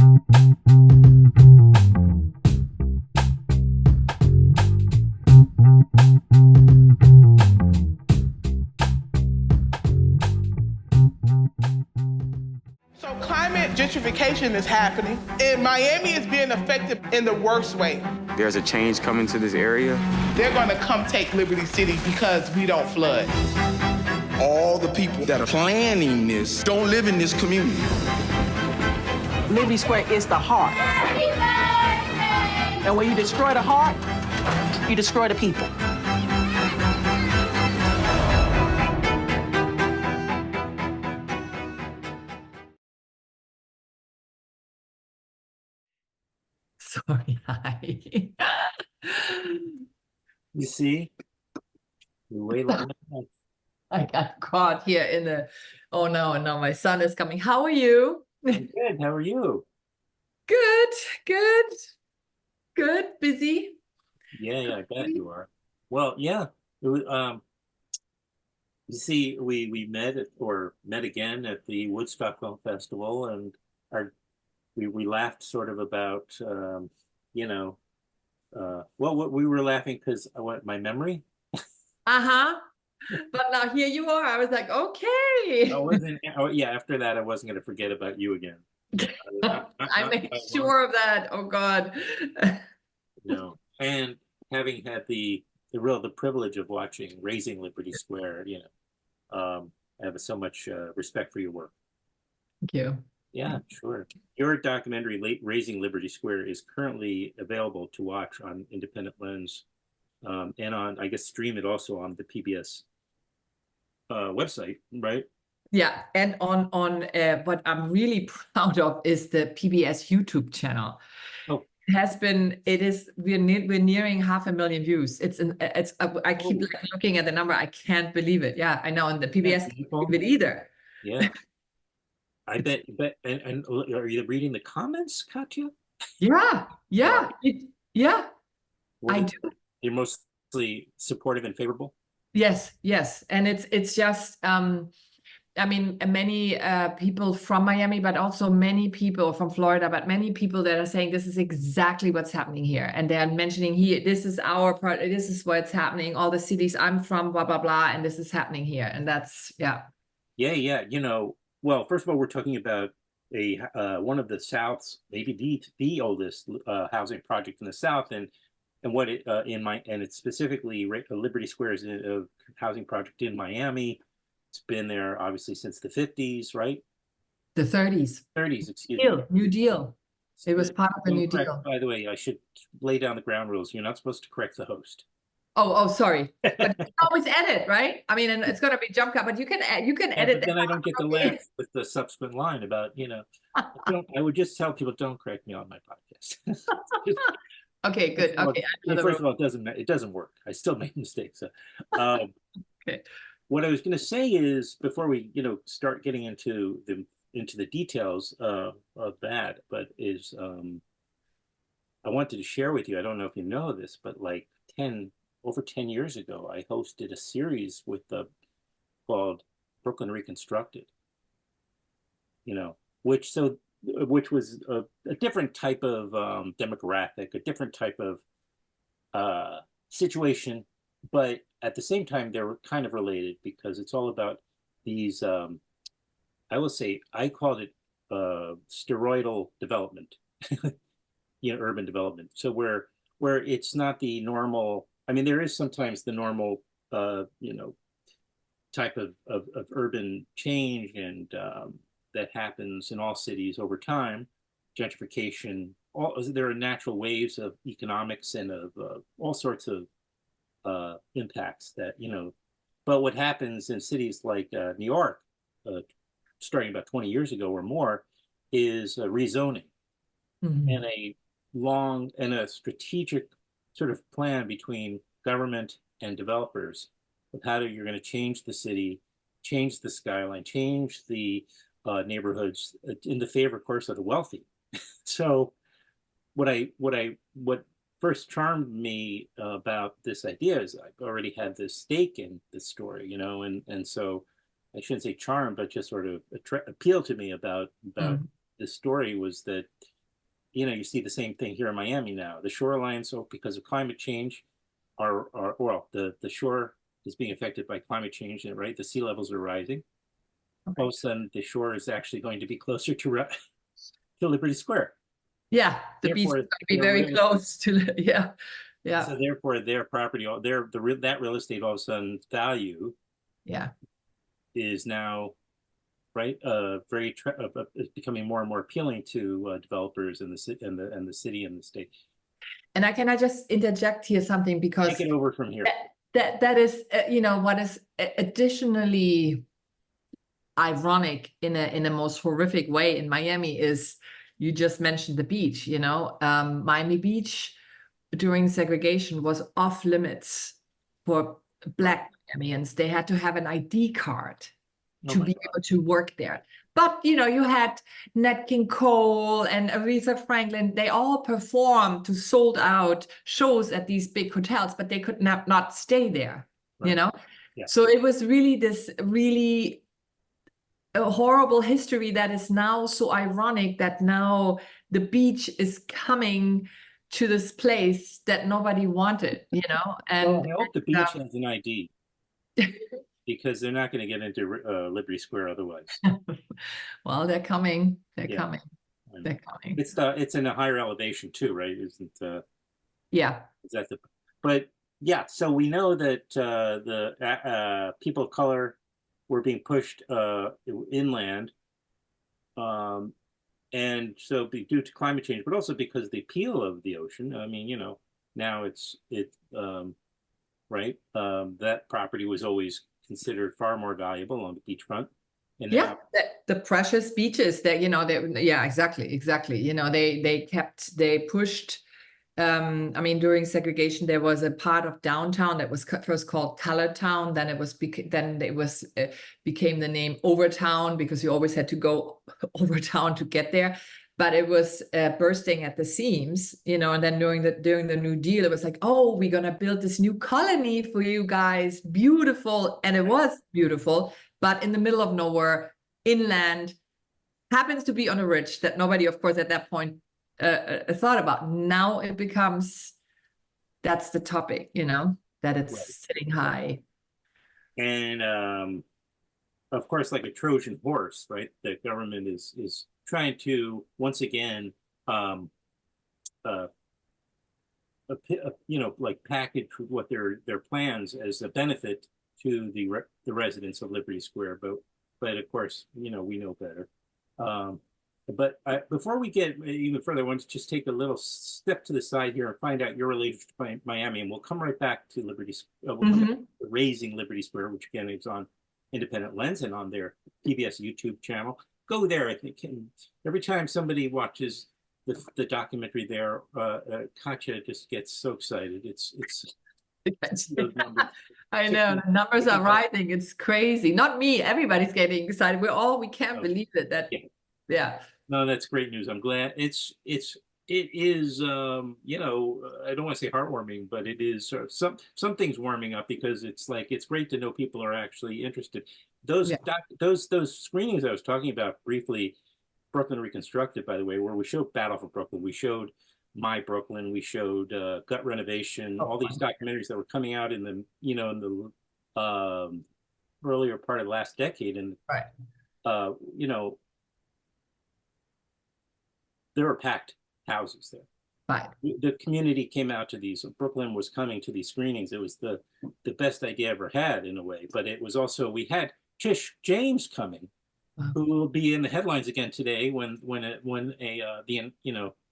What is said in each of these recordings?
So climate gentrification is happening, and Miami is being affected in the worst way. There's a change coming to this area. They're gonna come take Liberty City because we don't flood. All the people that are planning this don't live in this community. Liberty Square is the heart. And when you destroy the heart, you destroy the people. Sorry, hi. You see? You wait like that. I got caught here in the, oh no, and now my son is coming. How are you? I'm good. How are you? Good, good, good, busy. Yeah, I bet you are. Well, yeah. It was, you see, we met again at the Woodstock Film Festival, and we laughed sort of about what we were laughing because my memory. Uh-huh. But now here you are. I was like, okay. After that, I wasn't going to forget about you again. I made sure of that. Oh God. And having had the privilege of watching Razing Liberty Square, I have so much respect for your work. Thank you. Yeah, sure. Your documentary, Razing Liberty Square, is currently available to watch on Independent Lens, and on, I guess, stream it also on the PBS website, right? Yeah, and on what I'm really proud of is the PBS YouTube channel. Oh. We're nearing 500,000 views. I keep looking at the number. I can't believe it. Yeah, I know. And the PBS can't believe it either. Yeah. I bet, and are you reading the comments, Katja? Yeah. I do. You're mostly supportive and favorable? Yes. And it's just, I mean, many people from Miami, but also many people from Florida, but many people that are saying this is exactly what's happening here. And they're mentioning here, this is our part, this is what's happening, all the cities I'm from, blah, blah, blah, and this is happening here. And that's, yeah. Yeah. Well, first of all, we're talking about one of the South's, maybe the oldest housing project in the South, and it's specifically Liberty Square is a housing project in Miami. It's been there obviously since the 50s, right? The 30s. 30s, excuse me. New Deal. It was part of the New Deal. By the way, I should lay down the ground rules. You're not supposed to correct the host. Oh, sorry. But you can always edit, right? I mean, and it's going to be jump cut, but you can edit. But then I don't get to laugh with the subsequent line about, I would just tell people, don't correct me on my podcast. Okay, good. Okay. First of all, it doesn't work. I still make mistakes. So, okay. What I was going to say is, before we, start getting into the details of that, but I wanted to share with you. I don't know if you know this, but like over 10 years ago, I hosted a series called Brooklyn Reconstructed. Which was a different type of demographic, a different type of situation, but at the same time, they were kind of related because it's all about these, I will say, I called it steroidal development, urban development. So where it's not the normal, I mean, there is sometimes the normal, type of urban change and that happens in all cities over time, gentrification, there are natural waves of economics and of all sorts of impacts that, but what happens in cities like New York, starting about 20 years ago or more, is rezoning and a strategic sort of plan between government and developers of how you're going to change the city, change the skyline, change the neighborhoods in the favor, of course, of the wealthy. So what first charmed me about this idea is I already had this stake in this story, and so I shouldn't say charmed, but just sort of appealed to me about this story was that you see the same thing here in Miami now. The shorelines, so because of climate change, are well, the shore is being affected by climate change, right? The sea levels are rising. Okay. All of a sudden, the shore is actually going to be closer to Liberty Square. Yeah, the beach is Therefore, going to be very close to, yeah, yeah. So therefore, their property, that real estate, all of a sudden, value Yeah. is now right it's becoming more and more appealing to developers in the city and the city and the state. And can I just interject here something, because Take it over from here. that is what is additionally ironic in a most horrific way in Miami is, you just mentioned the beach. Miami Beach during segregation was off limits for Black Miamians. They had to have an ID card to be able to work there. But you had Nat King Cole and Aretha Franklin. They all performed to sold out shows at these big hotels, but they could not stay there. Right. Yeah. So it was really this a horrible history that is now so ironic, that now the beach is coming to this place that nobody wanted. And well, I hope the beach has an ID. Because they're not going to get into Liberty Square otherwise. Well, they're coming. They're Yeah. coming. They're coming. It's in a higher elevation too, right? Yeah. Is that the? But yeah, so we know that the people of color were being pushed inland, and so due to climate change, but also because the appeal of the ocean. I mean, now it's right. That property was always considered far more valuable on the beachfront. And yeah, the precious beaches that yeah, exactly. They pushed. I mean, during segregation, there was a part of downtown that was first called Colored Town. Then it became the name Overtown, because you always had to go Overtown to get there. But it was bursting at the seams, and then during the New Deal, it was like, oh, we're going to build this new colony for you guys. Beautiful. And it was beautiful, but in the middle of nowhere, inland, happens to be on a ridge that nobody, of course, at that point thought about. Now it becomes, that's the topic, that it's sitting high. And of course, like a Trojan horse, right? The government is trying to once again, like package what their plans as a benefit to the residents of Liberty Square. But of course, we know better. But before we get even further, I want to just take a little step to the side here and find out your relationship to Miami, and we'll come right back to Razing Liberty Square, which again is on Independent Lens and on their PBS YouTube channel. Go there, I think. And every time somebody watches the documentary there, Katja just gets so excited. It's those numbers. I know, the numbers are rising. It's crazy. Not me. Everybody's getting excited. We can't believe it. Yeah. No, that's great news. I'm glad. It is. I don't want to say heartwarming, but it is some things warming up, because it's great to know people are actually interested. Those screenings I was talking about briefly, Brooklyn Reconstructed, by the way, where we showed Battle for Brooklyn, we showed My Brooklyn, we showed Gut Renovation, all these documentaries that were coming out in the earlier part of the last decade, and there were packed houses there. Right. The community came out to these. Brooklyn was coming to these screenings. It was the best idea I ever had, in a way. But it was also, we had Tish James coming, who will be in the headlines again today when the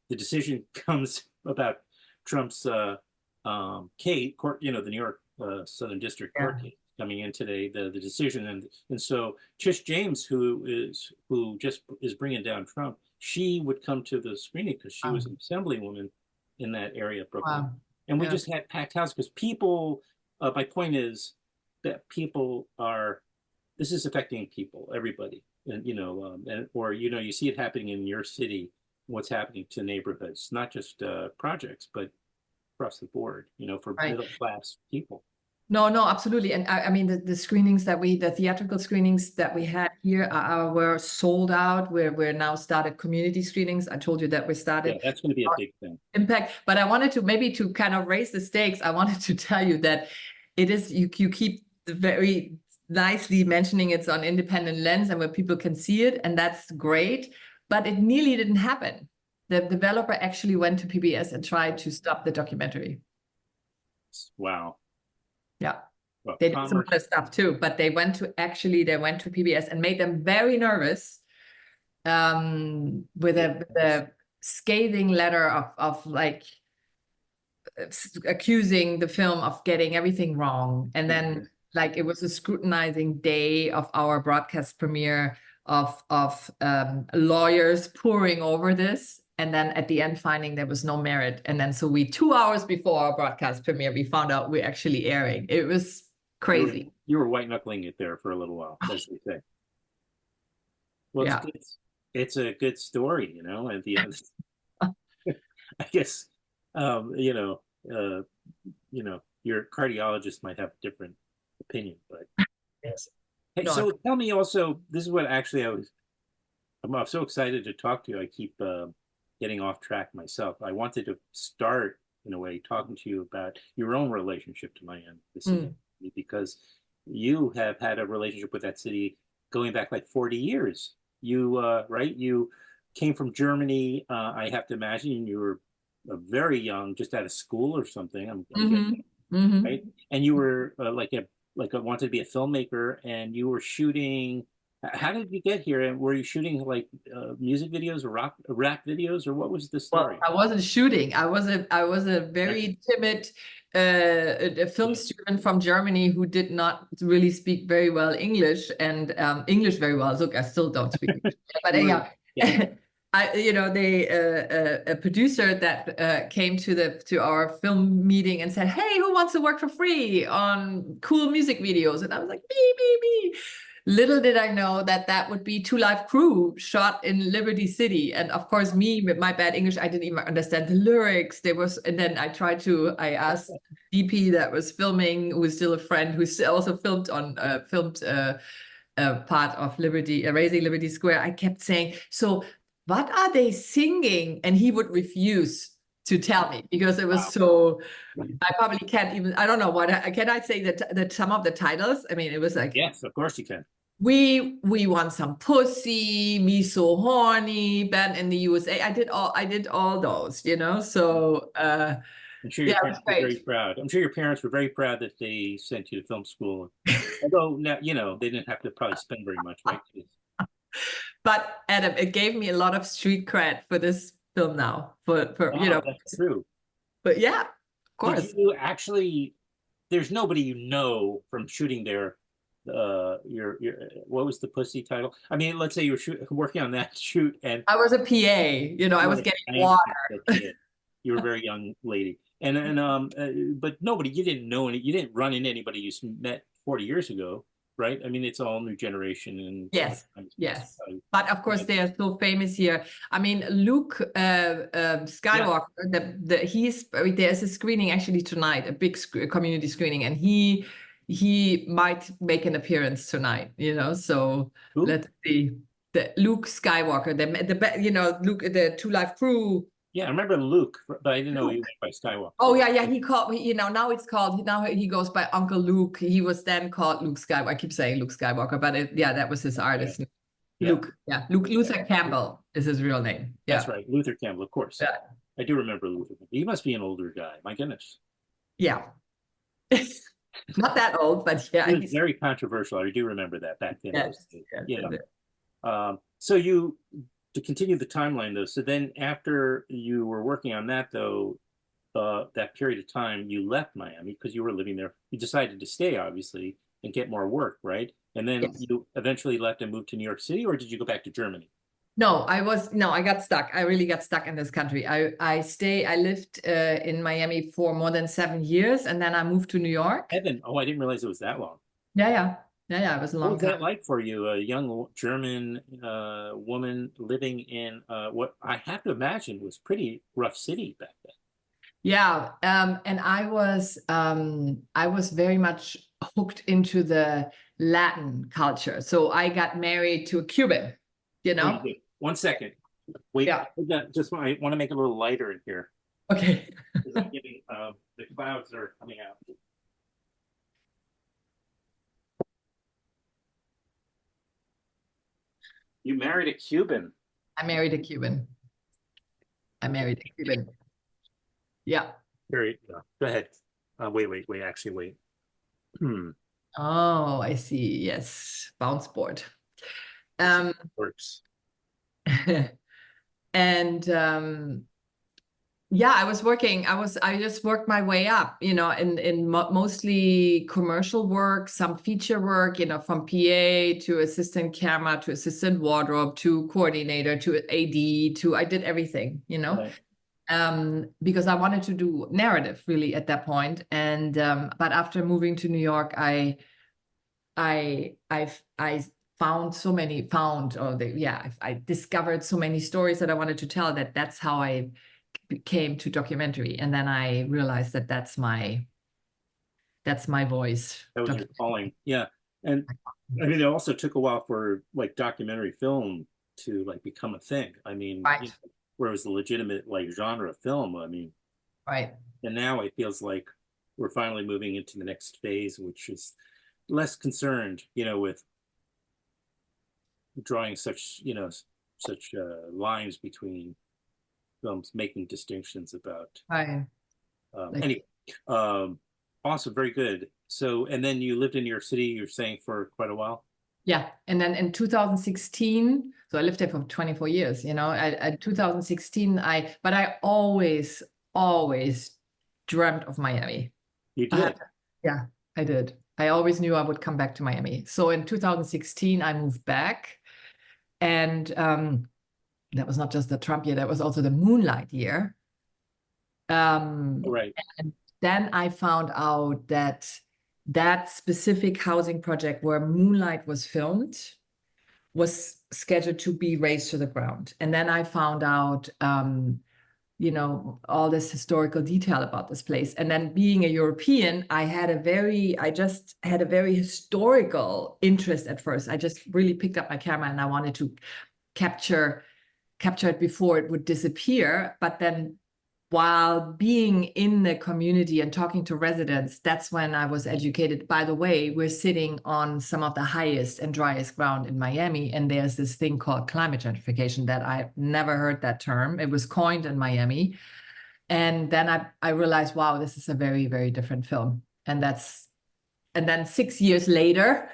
decision comes about Trump's court, the New York Southern District Court case coming in today, the decision, and so Tish James, who just is bringing down Trump, she would come to the screening because she was an assemblywoman in that area of Brooklyn. Wow. And we just had packed houses because people, my point is that this is affecting people, everybody. And, you see it happening in your city, what's happening to neighborhoods, not just projects, but across the board, for middle class people. No, no, absolutely. And I mean, the screenings the theatrical screenings that we had here were sold out. We're now started community screenings. I told you that we started. Yeah, that's going to be a big thing. Impact. But I wanted to maybe to kind of raise the stakes. I wanted to tell you that it is, you keep very nicely mentioning it's on independent lens and where people can see it. And that's great. But it nearly didn't happen. The developer actually went to PBS and tried to stop the documentary. Wow. Yeah. Well, they did some other stuff too, but they went to PBS and made them very nervous with a scathing letter of like accusing the film of getting everything wrong. And then like it was a scrutinizing day of our broadcast premiere of lawyers pouring over this. And then at the end, finding there was no merit. And then so 2 hours before our broadcast premiere, we found out we're actually airing. It was crazy. You were white knuckling it there for a little while, as they say. Well, yeah. It's a good story, you know, at the end. I guess, you know, your cardiologist might have a different opinion, but. Yes. Hey, no, so tell me also, this is what actually I'm so excited to talk to you. I keep getting off track myself. I wanted to start, in a way, talking to you about your own relationship to Miami, the city, because you have had a relationship with that city going back like 40 years. You, right? You came from Germany. I have to imagine you were very young, just out of school or something. I'm guessing, right? And you were wanted to be a filmmaker, and you were shooting. How did you get here? And were you shooting like music videos or rap videos, or what was the story? Well, I wasn't shooting. I was a very timid a film student from Germany who did not really speak very well English and English very well. Look, I still don't speak English, but anyhow. Yeah. A producer that came to our film meeting and said, "Hey, who wants to work for free on cool music videos?" And I was like, me. Little did I know that would be Two Live Crew shot in Liberty City. And of course, me with my bad English, I didn't even understand the lyrics. And then I asked DP that was filming, who is still a friend, who also filmed part of Razing Liberty Square. I kept saying, "So what are they singing?" And he would refuse to tell me because it was so. I probably can't even. I don't know what. Can I say that some of the titles? I mean, it was like. Yes, of course you can. We want some pussy, me so horny, band in the USA. I did all those, you know. So I'm sure your parents were very proud. I'm sure your parents were very proud that they sent you to film school. Although, you know, they didn't have to probably spend very much, right? But Adam, it gave me a lot of street cred for this film now. For you know, that's true. But yeah, of course. Did you actually? There's nobody you know from shooting there. Your what was the pussy title? I mean, let's say you were working on that shoot, and I was a PA. You know, I was getting water. You were a very young lady, and but nobody. You didn't know any. You didn't run into anybody you met 40 years ago. Right? I mean, it's all new generation. And yes. But of course, they are so famous here. I mean, Luke Skywalker, there's a screening actually tonight, a big community screening, and he might make an appearance tonight, you know, so let's see. Luke Skywalker, Luke, the Two Live Crew. Yeah, I remember Luke, but I didn't know he went by Skywalker. Oh yeah, now it's called, now he goes by Uncle Luke. He was then called Luke Skywalker. I keep saying Luke Skywalker, but that was his artist name. Luke, Luther Campbell is his real name. Yeah. That's right, Luther Campbell, of course. Yeah. I do remember Luther. He must be an older guy, my goodness. Yeah. Not that old, but yeah. He was very controversial. I do remember that back then. Yes. So to continue the timeline, though, so then after you were working on that, though, that period of time, you left Miami because you were living there. You decided to stay, obviously, and get more work, right? And then you eventually left and moved to New York City, or did you go back to Germany? No, I got stuck. I really got stuck in this country. I lived in Miami for more than 7 years, and then I moved to New York. Evan, I didn't realize it was that long. Yeah, it was a long time. What was that like for you, a young German woman living in what I have to imagine was pretty rough city back then? Yeah, and I was very much hooked into the Latin culture. So I got married to a Cuban, you Oh, you know? did. 1 second. Wait, Yeah. just I want to make it a little lighter in here. Okay. Because I'm getting the clouds are coming out. You married a Cuban. I married a Cuban. I married a Cuban. Yeah. Very. Go ahead. Wait. Actually, wait. Oh, I see. Yes. Bounce board. Um, Works. and yeah, I just worked my way up, you know, in mostly commercial work, some feature work, you know, from PA to assistant camera to assistant wardrobe to coordinator to AD to I did everything, you know. Right. Because I wanted to do narrative really at that point. And but after moving to New York, I found so many I discovered so many stories that I wanted to tell that's how I came to documentary. And then I realized that that's my voice. That was your calling. Yeah. And I mean, it also took a while for like documentary film to like become a thing. I mean, Right. where it was the legitimate like genre film. I mean, Right. and now it feels like we're finally moving into the next phase, which is less concerned, with drawing such, such lines between films, making distinctions about. Right. Anyway, um, awesome, very good. So, and then you lived in your city, you're saying, for quite a while. Yeah. And then in 2016, so I lived there for 24 years, you know, 2016, but I always dreamt of Miami. You did. Yeah, I did. I always knew I would come back to Miami. So in 2016, I moved back. And that was not just the Trump year, that was also the Moonlight year. Right. And then I found out that that specific housing project where Moonlight was filmed was scheduled to be razed to the ground. And then I found out, all this historical detail about this place. And then being a European, I just had a very historical interest at first. I just really picked up my camera and I wanted to capture it before it would disappear. But then while being in the community and talking to residents, that's when I was educated. By the way, we're sitting on some of the highest and driest ground in Miami, and there's this thing called climate gentrification that I've never heard that term. It was coined in Miami. And then I realized, wow, this is a very, very different film. And then 6 years later,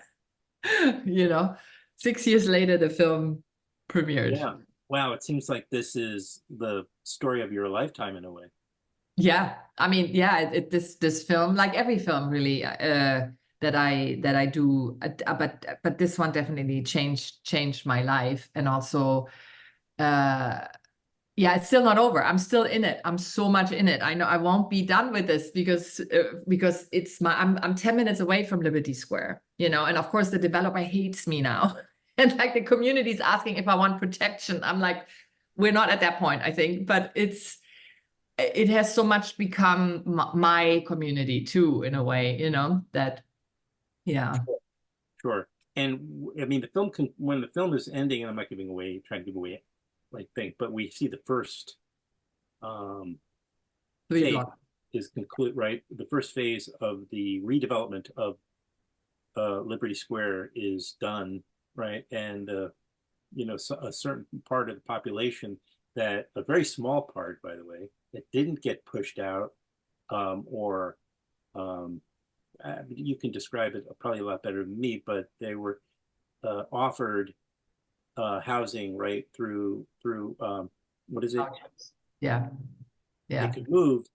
6 years later, the film premiered. Yeah. Wow. It seems like this is the story of your lifetime in a way. Yeah, I mean, yeah, this film, like every film, really, that I do, but this one definitely changed my life, and also, yeah, it's still not over. I'm still in it. I'm so much in it. I know I won't be done with this because I'm 10 minutes away from Liberty Square, and of course the developer hates me now. And like the community's asking if I want protection. I'm like, we're not at that point, I think, but it has so much become my community too, in a way, that, yeah. Sure. And I mean, when the film is ending, and I'm not trying to give away like thing, but we see the first phase is conclude, right? The first phase of the redevelopment of Liberty Square is done, right? And a certain part of the population, that a very small part, by the way, that didn't get pushed out, or you can describe it probably a lot better than me, but they were offered housing right through what is it? Yeah. They could move,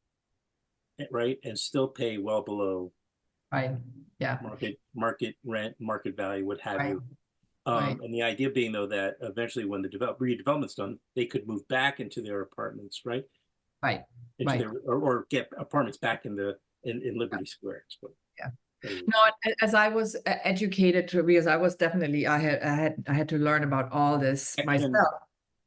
right, and still pay well below Right. Yeah. market rent, market value, what have you. Right. And the idea being, though, that eventually when the redevelopment's done, they could move back into their apartments, right? Right. Or get apartments back in Liberty Square. So, yeah. No, as I was educated to, because I was definitely, I had to learn about all this myself,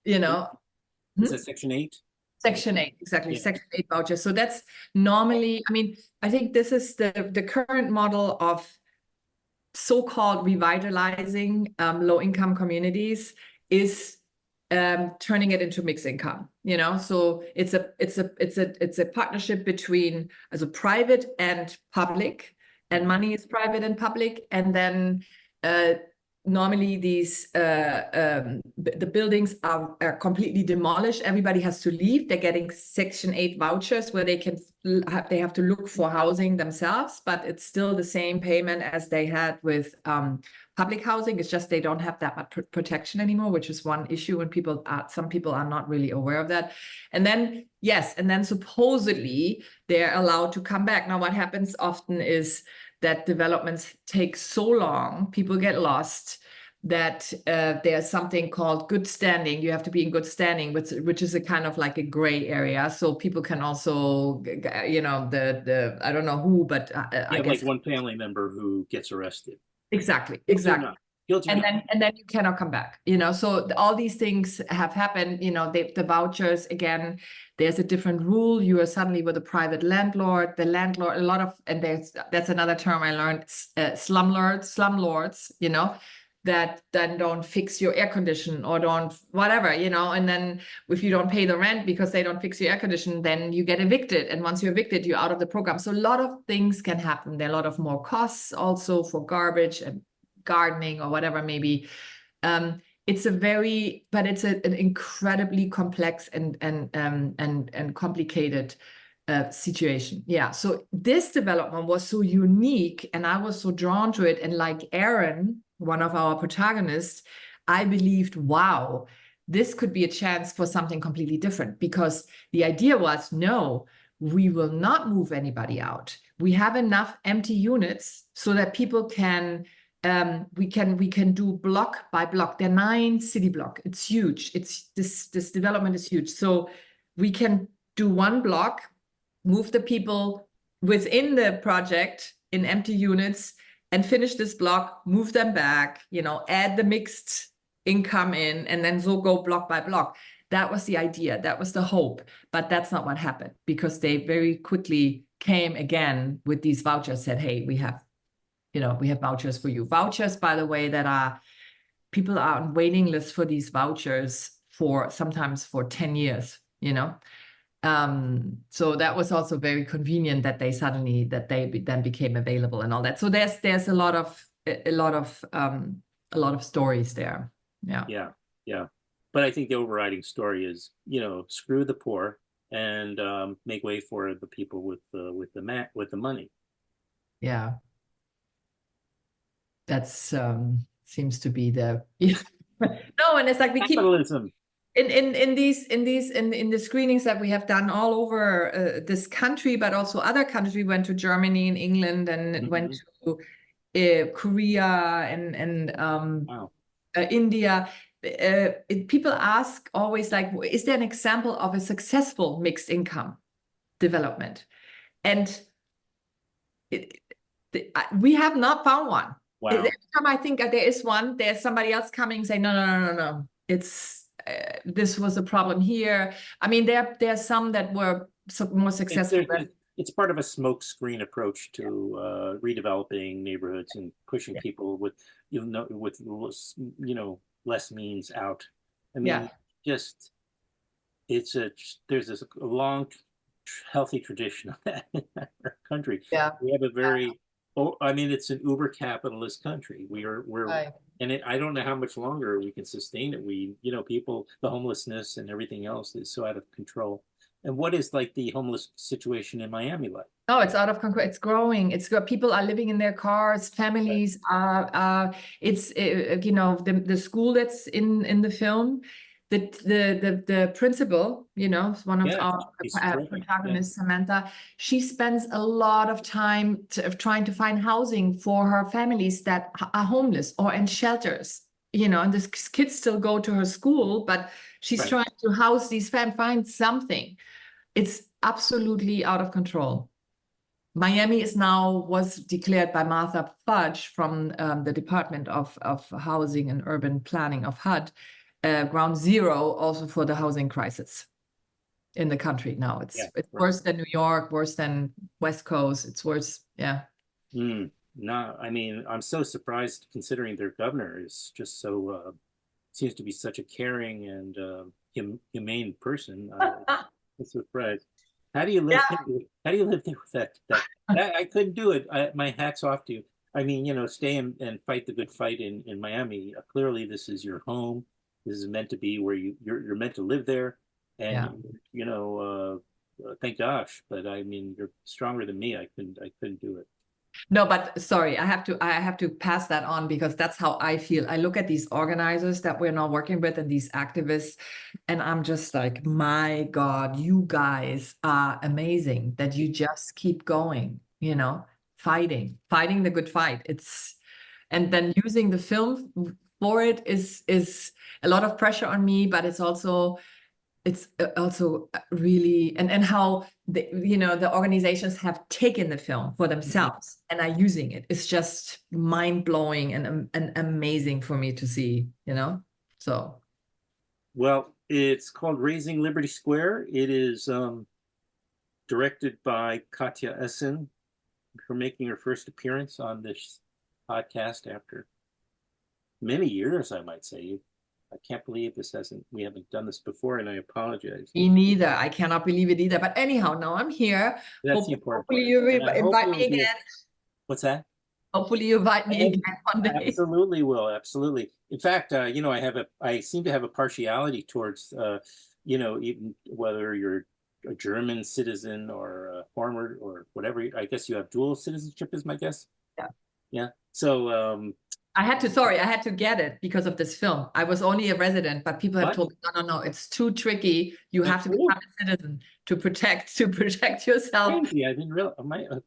Is that Section 8? Section 8, exactly. Yeah. Section 8 vouchers. So that's normally, I mean, I think this is the current model of so-called revitalizing low-income communities is turning it into mixed income. So it's a partnership between as a private and public, and money is private and public, and then normally these the buildings are completely demolished. Everybody has to leave. They're getting Section 8 vouchers where they have to look for housing themselves, but it's still the same payment as they had with public housing. It's just they don't have that much protection anymore, which is one issue, and some people are not really aware of that. And then supposedly they're allowed to come back. Now, what happens often is that developments take so long, people get lost, that there's something called good standing. You have to be in good standing, which is a kind of like a gray area. So people can also, I don't know who, but I guess like one family member who gets arrested. Exactly. Guilty or not. And then you cannot come back. So all these things have happened. The vouchers, again, there's a different rule. You are suddenly with a private landlord. The landlord, that's another term I learned, slumlords, that then don't fix your air condition or don't whatever, and then if you don't pay the rent because they don't fix your air condition, then you get evicted. And once you're evicted, you're out of the program. So a lot of things can happen. There are a lot of more costs also for garbage and gardening or whatever, maybe. It's an incredibly complex and complicated situation. Yeah. So this development was so unique, and I was so drawn to it. And like Aaron, one of our protagonists, I believed, wow, this could be a chance for something completely different, because the idea was, no, we will not move anybody out. We have enough empty units so that people can we can do block by block. They're 9 city block. It's huge. This development is huge. So we can do one block, move the people within the project in empty units, and finish this block, move them back, add the mixed income in, and then so go block by block. That was the idea. That was the hope. But that's not what happened, because they very quickly came again with these vouchers, said, hey, we have vouchers for you. Vouchers, by the way, people are on waiting lists for these vouchers sometimes for 10 years, So that was also very convenient that they then became available and all that. So there's a lot of stories there. Yeah. But I think the overriding story is, screw the poor and make way for the people with the money. Yeah. That's seems to be the no, and it's like we capitalism. In the screenings that we have done all over this country, but also other countries. We went to Germany and England, and went to Korea and wow. India. People ask always, like, is there an example of a successful mixed income development? And we have not found one. Wow. Every time I think there is one, there's somebody else coming saying, no. It's this was a problem here. I mean, there are some that were more successful. It's part of a smokescreen approach to redeveloping neighborhoods and pushing people with less means out. I mean, there's this long, healthy tradition of that in our country. Yeah, we have a very it's an uber capitalist country. We're right. And I don't know how much longer we can sustain it. People, the homelessness and everything else is so out of control. And what is like the homeless situation in Miami like? Oh, it's out of control. It's growing. People are living in their cars. Families are. It's the school that's in the film. The principal, one of our protagonists, Samantha, she spends a lot of time trying to find housing for her families that are homeless or in shelters, and the kids still go to her school, but she's trying to house these find something. It's absolutely out of control. Miami was declared by Martha Fudge from the Department of Housing and Urban Planning of HUD, ground zero also for the housing crisis. in the country now. It's Yeah, it's right. worse than New York, worse than West Coast. It's worse. Yeah. No, I mean, I'm so surprised considering their governor is just so seems to be such a caring and humane person. I'm surprised. How do you live? How do you live there with that? I couldn't do it. My hat's off to you. I mean, stay and fight the good fight in Miami. Clearly, this is your home. This is meant to be where you're meant to live there, Yeah. and thank gosh. But I mean, you're stronger than me. I couldn't do it. No, but sorry, I have to pass that on because that's how I feel. I look at these organizers that we're now working with and these activists, and I'm just like, my God, you guys are amazing that you just keep going, fighting the good fight. And then using the film for it is a lot of pressure on me, but it's also really and how the organizations have taken the film for themselves and are using it. It's just mind-blowing and amazing for me to see, so. Well, it's called Razing Liberty Square. It is directed by Katja Esson, for making her first appearance on this podcast after many years, I might say. I can't believe we haven't done this before, and I apologize. Me neither. I cannot believe it either. But anyhow, now I'm here. That's the important Hopefully part. you And I hope invite you'll me be- again. What's that? Hopefully you invite me again one day. Absolutely will. Absolutely. In fact, I seem to have a partiality towards, even whether you're a German citizen or a former or whatever. I guess you have dual citizenship is my guess. Yeah. Yeah. So, I had to get it because of this film. I was only a resident, but people have told me, no, it's too tricky. You have to become a citizen to protect yourself. Crazy. I didn't realize.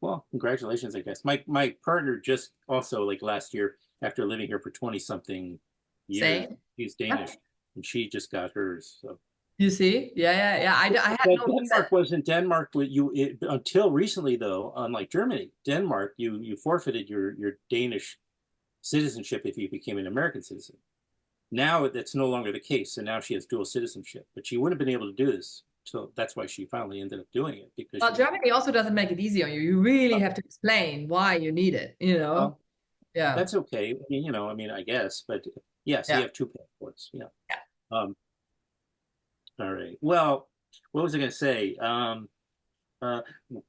Well, congratulations, I guess. My partner just also like last year, after living here for 20 something years, she's Danish, and she just got hers. So. You see, yeah. I had Denmark wasn't Denmark. Until recently, though, unlike Germany, Denmark, you forfeited your Danish citizenship if you became an American citizen. Now that's no longer the case, and now she has dual citizenship. But she wouldn't have been able to do this, so that's why she finally ended up doing it. Because Germany also doesn't make it easy on you. You really have to explain why you need it. Well, yeah, that's okay. I guess, but yes, you have two passports. Yeah. All right. Well, what was I going to say?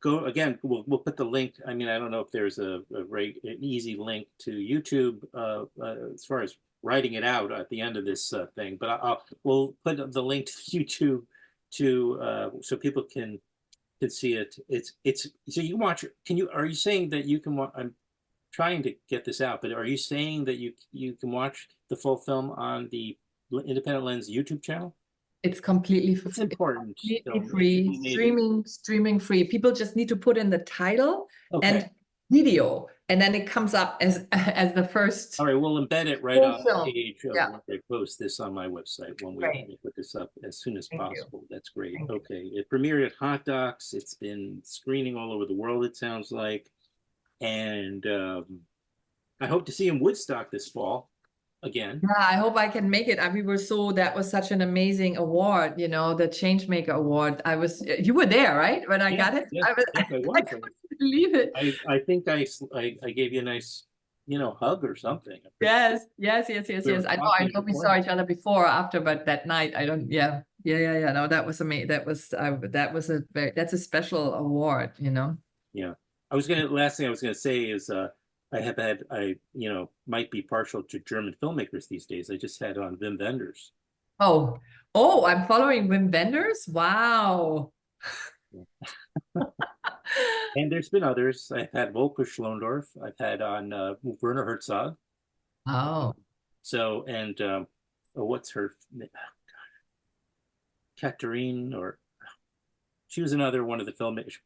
Go again. We'll put the link. I mean, I don't know if there's an easy link to YouTube as far as writing it out at the end of this thing. But we'll put the link to YouTube so people can see it. It's so you can watch. Are you saying that you can watch? I'm trying to get this out, but are you saying that you can watch the full film on the Independent Lens YouTube channel? It's completely free. It's important. Completely free, streaming free. People just need to put in the title and video, and then it comes up as the first. All right, we'll embed it right on film. the page when I post this on my website when we put this up as soon as possible. That's great. Okay, it premiered at Hot Docs. It's been screening all over the world, it sounds like, and I hope to see in Woodstock this fall. Again. Yeah, I hope I can make it. That was such an amazing award, the Changemaker Award. You were there, right? When I got it? Yes, I couldn't believe it. I think I gave you a nice, hug or something. Yes. I know we saw each other before or after, but that night, I don't, yeah. No, that was amazing. That's a special award, Yeah. Last thing I was going to say is, I might be partial to German filmmakers these days. I just had on Wim Wenders. Oh, I'm following Wim Wenders? Wow. And there's been others. I've had Volker Schlondorf. I've had on Werner Herzog. Oh. So, and what's her name? Katharine, she was another one of the filmmakers,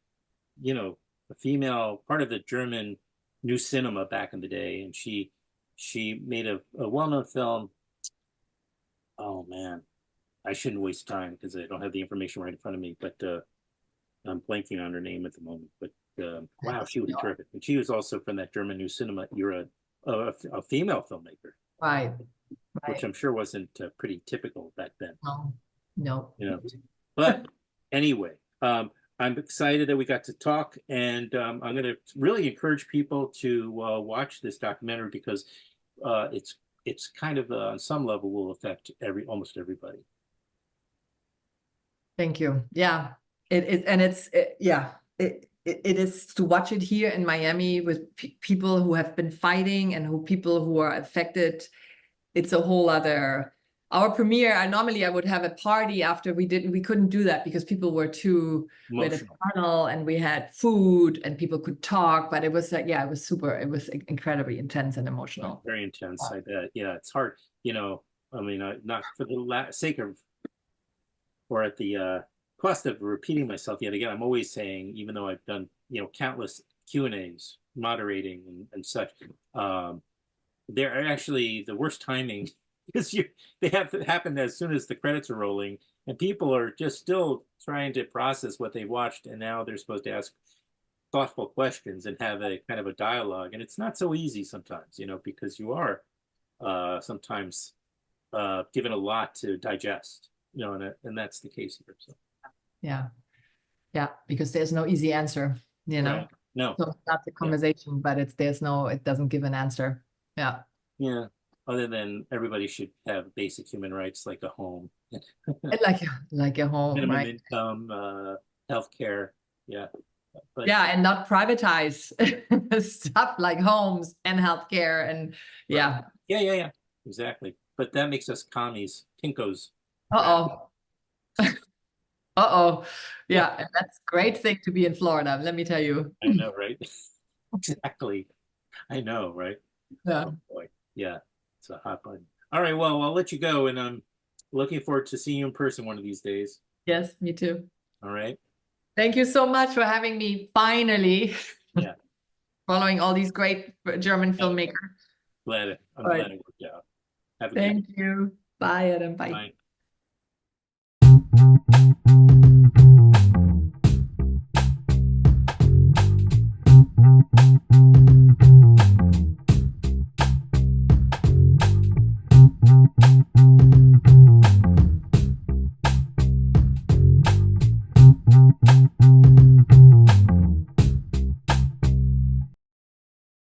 a female, part of the German New Cinema back in the day, and she made a well-known film. Oh man, I shouldn't waste time because I don't have the information right in front of me, but I'm blanking on her name at the moment. But wow, she was terrific, and she was also from that German New Cinema era, a female filmmaker, right. Which I'm sure wasn't pretty typical back then. No. But Anyway, I'm excited that we got to talk, and I'm going to really encourage people to watch this documentary because it's kind of on some level will affect almost everybody. Thank you. Yeah, it is to watch it here in Miami with people who have been fighting and people who are affected. It's a whole other. Our premiere, normally I would have a party after we couldn't do that because people were too, we had a tunnel and we had food and people could talk, but it was like, yeah, it was incredibly intense and emotional. Very intense, I bet. Yeah, it's hard, I mean, not for the sake of, or at the cost of repeating myself yet again, I'm always saying, even though I've done, countless Q&As, moderating and such, they're actually the worst timing because they have happened as soon as the credits are rolling, and people are just still trying to process what they watched, and now they're supposed to ask thoughtful questions and have a kind of a dialogue, and it's not so easy sometimes, because you are sometimes given a lot to digest, and that's the case here. So yeah, because there's no easy answer, Right. No, so it's not the conversation, but it doesn't give an answer. Yeah. Other than everybody should have basic human rights like a home, like a home, minimum right? income, healthcare, but and not privatize stuff like homes and healthcare and yeah, exactly. But that makes us commies, pinkos. Yeah, and that's a great thing to be in Florida, let me tell you. I know, right? Exactly. I know, right? Yeah. Oh, boy. Yeah, it's a hot button. All right, well, I'll let you go, and I'm looking forward to seeing you in person one of these days. Yes, me too. All right. Thank you so much for having me finally. Yeah. Following all these great German filmmakers. I'm glad it worked out. Have a Thank you. Bye, Adam. Bye. Bye.